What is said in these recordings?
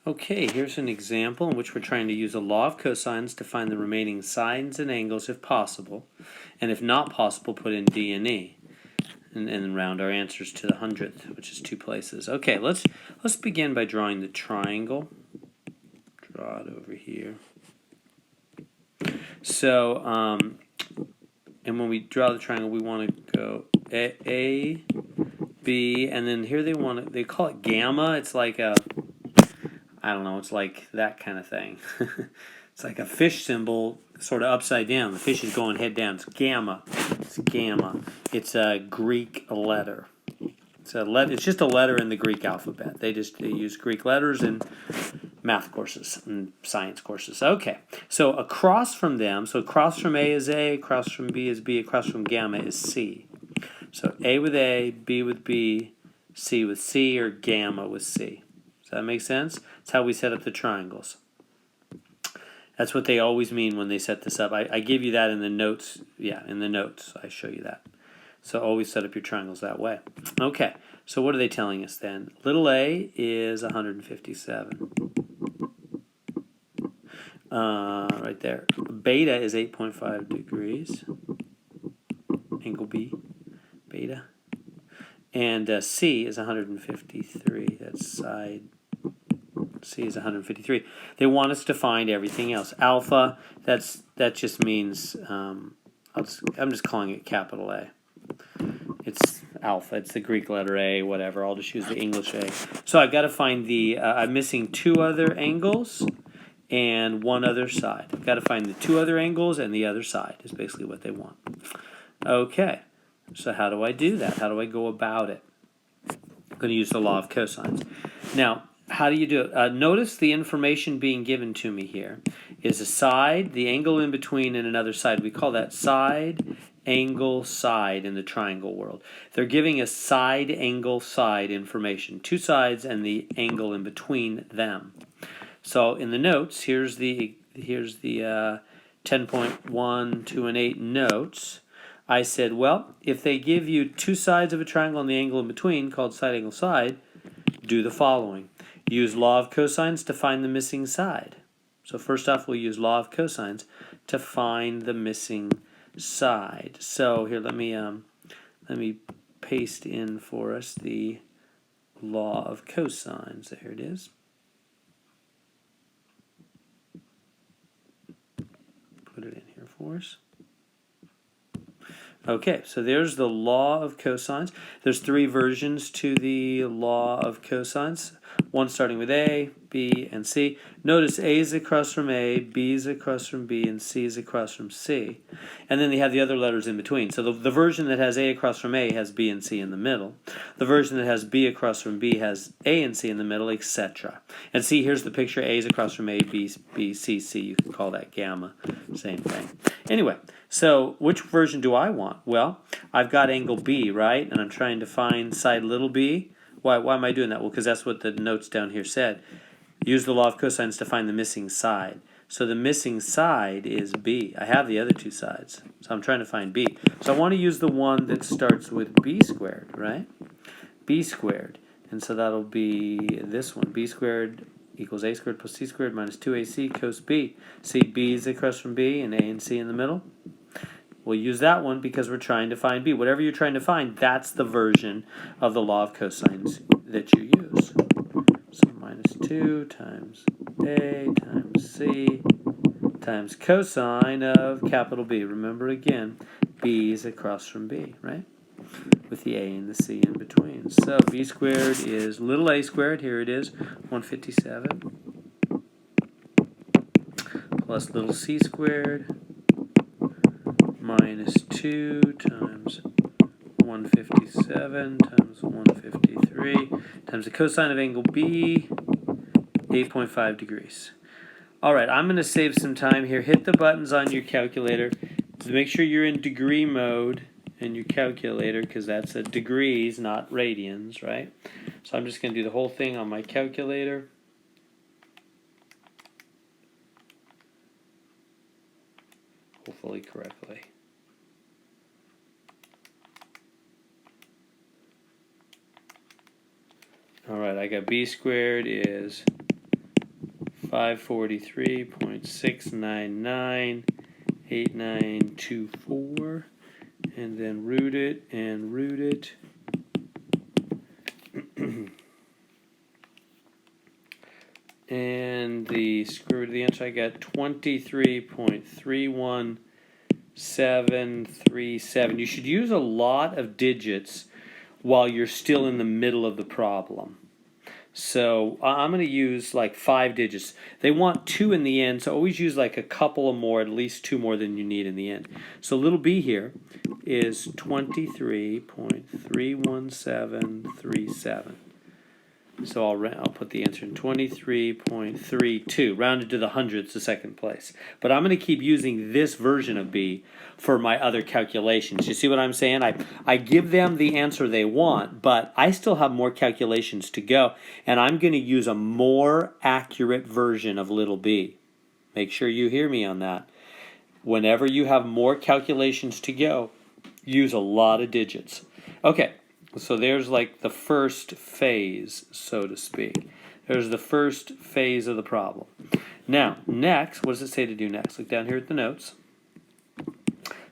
Okay, here's an example in which we're trying to use a law of cosines to find the remaining sines and angles if possible, and if not possible, put in D and E, and then round our answers to the 100th, which is 2 places. Okay, let's begin by drawing the triangle. Draw it over here. So, and when we draw the triangle, we want to go A, B, and then here they call it gamma. It's like a, I don't know, it's like that kind of thing. It's like a fish symbol, sort of upside down. The fish is going head down. It's gamma. It's gamma. It's a Greek letter. It's just a letter in the Greek alphabet. They use Greek letters in math courses and science courses. Okay, so across from them, so across from A is A, across from B is B, across from gamma is C. So A with A, B with B, C with C, or gamma with C. Does that make sense? That's how we set up the triangles. That's what they always mean when they set this up. I give you that in the notes. Yeah, in the notes I show you that. So always set up your triangles that way. Okay, so what are they telling us then? Little a is 157. Right there. Beta is 8.5 degrees. Angle B, beta. And C is 153. That's side. C is 153. They want us to find everything else. Alpha, that just means, I'm just calling it capital A. It's alpha. It's the Greek letter A, whatever. I'll just use the English A. So I've got to find I'm missing 2 other angles and 1 other side. I've got to find the 2 other angles and the other side is basically what they want. Okay, so how do I do that? How do I go about it? I'm going to use the law of cosines. Now, how do you do it? Notice the information being given to me here is a side, the angle in between, and another side. We call that side, angle, side in the triangle world. They're giving us side, angle, side information. 2 sides and the angle in between them. So in the notes, here's the 10.1, 2, and 8 notes. I said, well, if they give you 2 sides of a triangle and the angle in between, called side, angle, side, do the following. Use law of cosines to find the missing side. So first off, we'll use law of cosines to find the missing side. So here, let me paste in for us the law of cosines. There it is. Put it in here for us. Okay, so there's the law of cosines. There's 3 versions to the law of cosines. One starting with A, B, and C. Notice A is across from A, B is across from B, and C is across from C. And then they have the other letters in between. So the version that has A across from A has B and C in the middle. The version that has B across from B has A and C in the middle, etc. And see, here's the picture. A is across from A, B, B, C, C. You can call that gamma. Same thing. Anyway, so which version do I want? Well, I've got angle B, right? And I'm trying to find side little b. Why am I doing that? Well, because that's what the notes down here said. Use the law of cosines to find the missing side. So the missing side is B. I have the other 2 sides. So I'm trying to find B. So I want to use the one that starts with B squared, right? B squared. And so that'll be this one. B squared equals A squared plus C squared minus 2AC cos B. See, B is across from B and A and C in the middle. We'll use that one because we're trying to find B. Whatever you're trying to find, that's the version of the law of cosines that you use. So minus 2 times A times C times cosine of capital B. Remember again, B is across from B, right? With the A and the C in between. So B squared is little a squared. Here it is, 157. Plus little c squared minus 2 times 157 times 153 times the cosine of angle B, 8.5 degrees. All right, I'm going to save some time here. Hit the buttons on your calculator. So make sure you're in degree mode in your calculator because that's degrees, not radians, right? So I'm just going to do the whole thing on my calculator. Hopefully correctly. All right, I got B squared is 543.6998924, and then root it and root it. And the square root of the answer, I got 23.31737. You should use a lot of digits while you're still in the middle of the problem. So I'm going to use like 5 digits. They want 2 in the end, so always use like a couple of more, at least 2 more than you need in the end. So little b here is 23.31737. So I'll put the answer in 23.32, rounded to the hundredths, the second place. But I'm going to keep using this version of b for my other calculations. You see what I'm saying? I give them the answer they want, but I still have more calculations to go, and I'm going to use a more accurate version of little b. Make sure you hear me on that. Whenever you have more calculations to go, use a lot of digits. Okay. So there's like the first phase, so to speak. There's the first phase of the problem. Now, next, what does it say to do next? Look down here at the notes.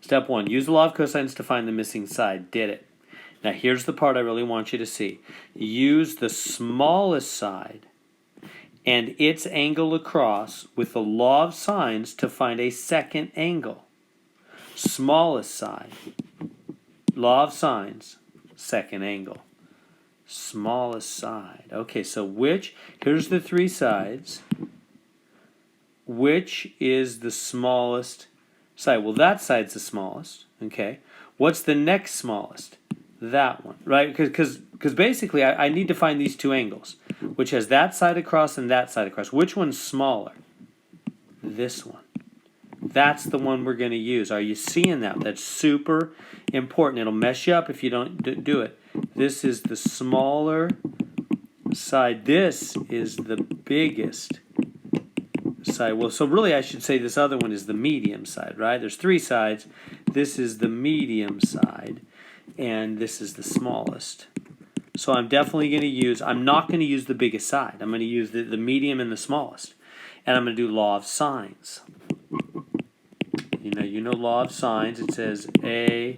Step 1, use the law of cosines to find the missing side. Did it. Now, here's the part I really want you to see. Use the smallest side and its angle across with the law of sines to find a second angle. Smallest side, law of sines, second angle. Smallest side. Okay, so here's the 3 sides. Which is the smallest side? Well, that side's the smallest. Okay. What's the next smallest? That one, right? Because basically I need to find these 2 angles, which has that side across and that side across. Which one's smaller? This one. That's the one we're going to use. Are you seeing that? That's super important. It'll mess you up if you don't do it. This is the smaller side. This is the biggest side. Well, so really I should say this other one is the medium side, right? There's 3 sides. This is the medium side, and this is the smallest. So I'm definitely going to use, I'm not going to use the biggest side. I'm going to use the medium and the smallest. And I'm going to do law of sines. You know law of sines. It says A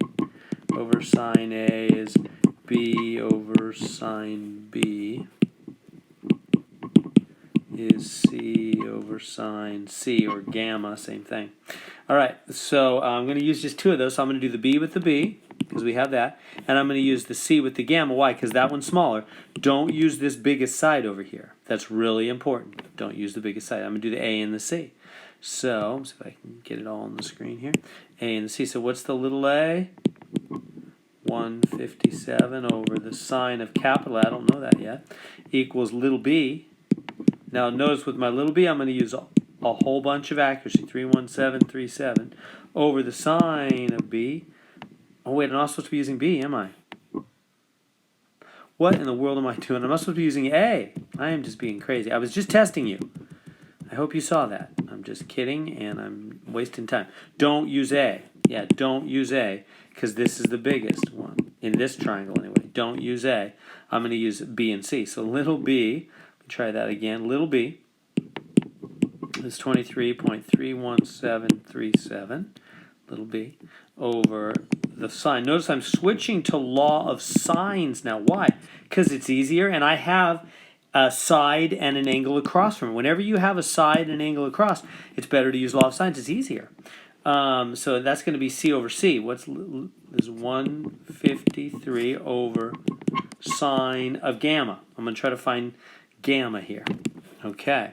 over sine A is B over sine B is C over sine C, or gamma, same thing. All right, so I'm going to use just 2 of those. So I'm going to do the B with the B, because we have that. And I'm going to use the C with the gamma. Why? Because that one's smaller. Don't use this biggest side over here. That's really important. Don't use the biggest side. I'm going to do the A and the C. So, let's see if I can get it all on the screen here. A and the C. So what's the little a? 157 over the sine of capital A, I don't know that yet, equals little b. Now notice with my little b, I'm going to use a whole bunch of accuracy, 31737, over the sine of b. Oh wait, I'm not supposed to be using b, am I? What in the world am I doing? I'm not supposed to be using a. I am just being crazy. I was just testing you. I hope you saw that. I'm just kidding, and I'm wasting time. Don't use A. Yeah, don't use A, because this is the biggest one, in this triangle anyway. Don't use A. I'm going to use B and C. So little b, let me try that again. Little b is 23.31737, little b, over the sine. Notice I'm switching to law of sines now. Why? Because it's easier, and I have a side and an angle across from it. Whenever you have a side and an angle across, it's better to use law of sines. It's easier. So that's going to be C over C. What's this? 153 over sine of gamma. I'm going to try to find gamma here. Okay,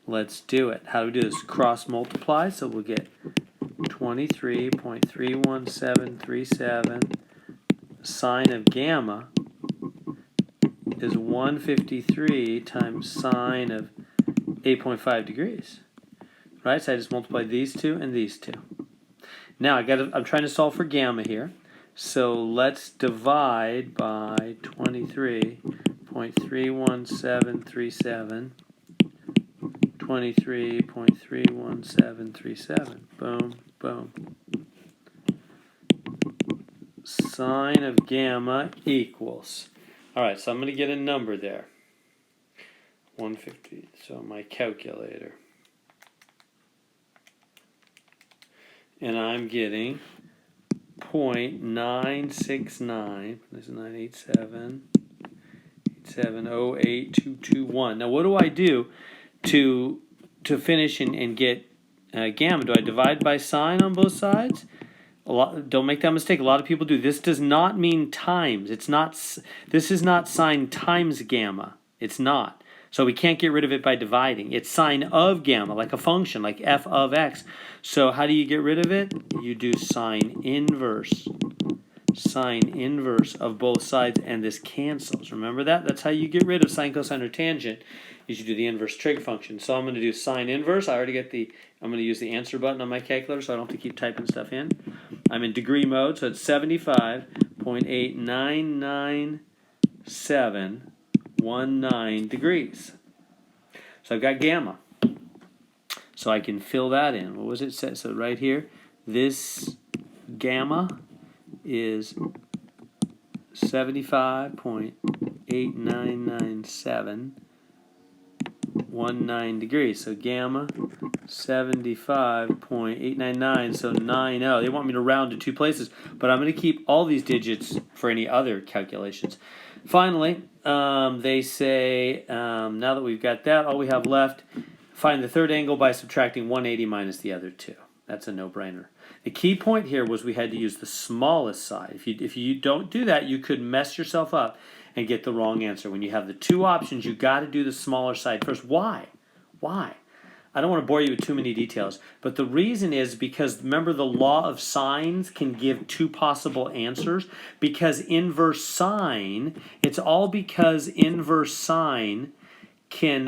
let's do it. How do we do this? Cross multiply, so we'll get 23.31737 sine of gamma is 153 times sine of 8.5 degrees. Right? So I just multiply these 2 and these 2. Now I'm trying to solve for gamma here. So let's divide by 23.31737. 23.31737. Boom, boom. Sine of gamma equals. All right, so I'm going to get a number there. 150. So my calculator. And I'm getting 0.969. This is 987.8708221. Now, what do I do to finish and get gamma? Do I divide by sign on both sides? Don't make that mistake. A lot of people do. This does not mean times. It's not. This is not sine times gamma. It's not. So we can't get rid of it by dividing. It's sine of gamma, like a function, like f of x. So how do you get rid of it? You do sine inverse of both sides, and this cancels. Remember that? That's how you get rid of sine, cosine, or tangent, is you do the inverse trig function. So I'm going to do sine inverse. I'm going to use the answer button on my calculator so I don't have to keep typing stuff in. I'm in degree mode, so it's 75.899719 degrees. So I've got gamma. So I can fill that in. What was it said? So right here, this gamma is 75.899719 degrees. So gamma 75.899, so 90. They want me to round to two places, but I'm going to keep all these digits for any other calculations. Finally, they say, now that we've got that, all we have left, find the third angle by subtracting 180 minus the other two. That's a no-brainer. The key point here was we had to use the smallest side. If you don't do that, you could mess yourself up and get the wrong answer. When you have the two options, you got to do the smaller side first. Why? Why? I don't want to bore you with too many details, but the reason is because, remember, the law of sines can give two possible answers. Because inverse sine, it's all because inverse sine can,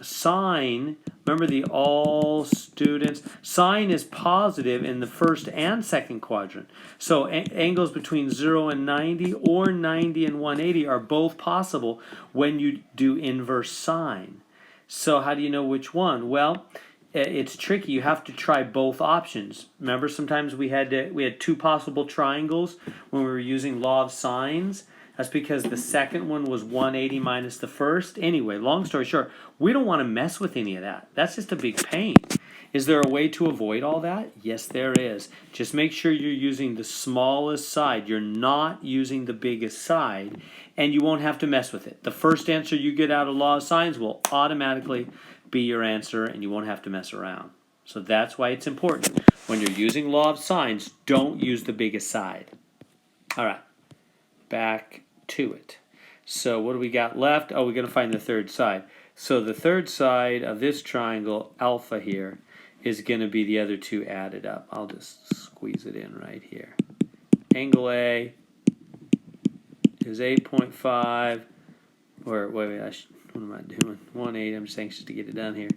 sine, remember all students, sine is positive in the first and second quadrant. So angles between 0 and 90 or 90 and 180 are both possible when you do inverse sine. So how do you know which one? Well, it's tricky. You have to try both options. Remember, sometimes we had two possible triangles when we were using law of sines. That's because the second one was 180 minus the first. Anyway, long story short, we don't want to mess with any of that. That's just a big pain. Is there a way to avoid all that? Yes, there is. Just make sure you're using the smallest side. You're not using the biggest side, and you won't have to mess with it. The first answer you get out of law of sines will automatically be your answer, and you won't have to mess around. So that's why it's important. When you're using law of sines, don't use the biggest side. All right, back to it. So what do we got left? Oh, we're going to find the third side. So the third side of this triangle, alpha here, is going to be the other two added up. I'll just squeeze it in right here. Angle A is 8.5, or wait, what am I doing? 180, I'm just anxious to get it done here.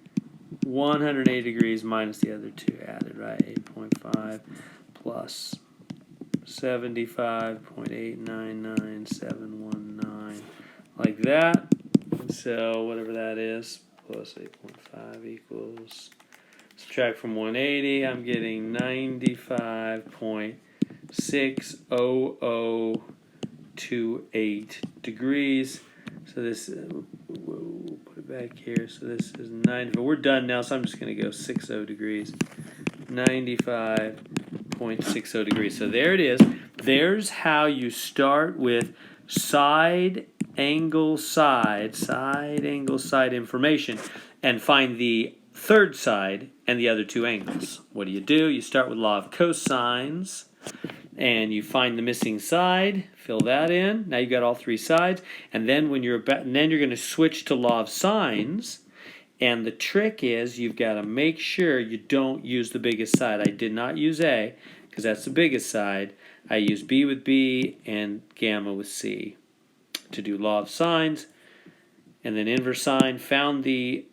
180 degrees minus the other two added, right? 8.5 plus 75.899719, like that. So whatever that is, plus 8.5 equals, subtract from 180, I'm getting 95.60028 degrees. So this, we'll put it back here. So this is 90. We're done now, so I'm just going to go 60 degrees. 95.60 degrees. So there it is. There's how you start with side angle side information and find the third side and the other two angles. What do? You start with law of cosines and you find the missing side, fill that in. Now you've got all three sides, and then when you're going to switch to law of sines. And the trick is you've got to make sure you don't use the biggest side. I did not use A because that's the biggest side. I used B with B and gamma with C to do law of sines. And then inverse sine, found the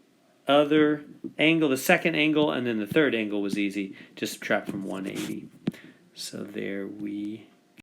other angle, the second angle, and then the third angle was easy. Just subtract from 180. So there we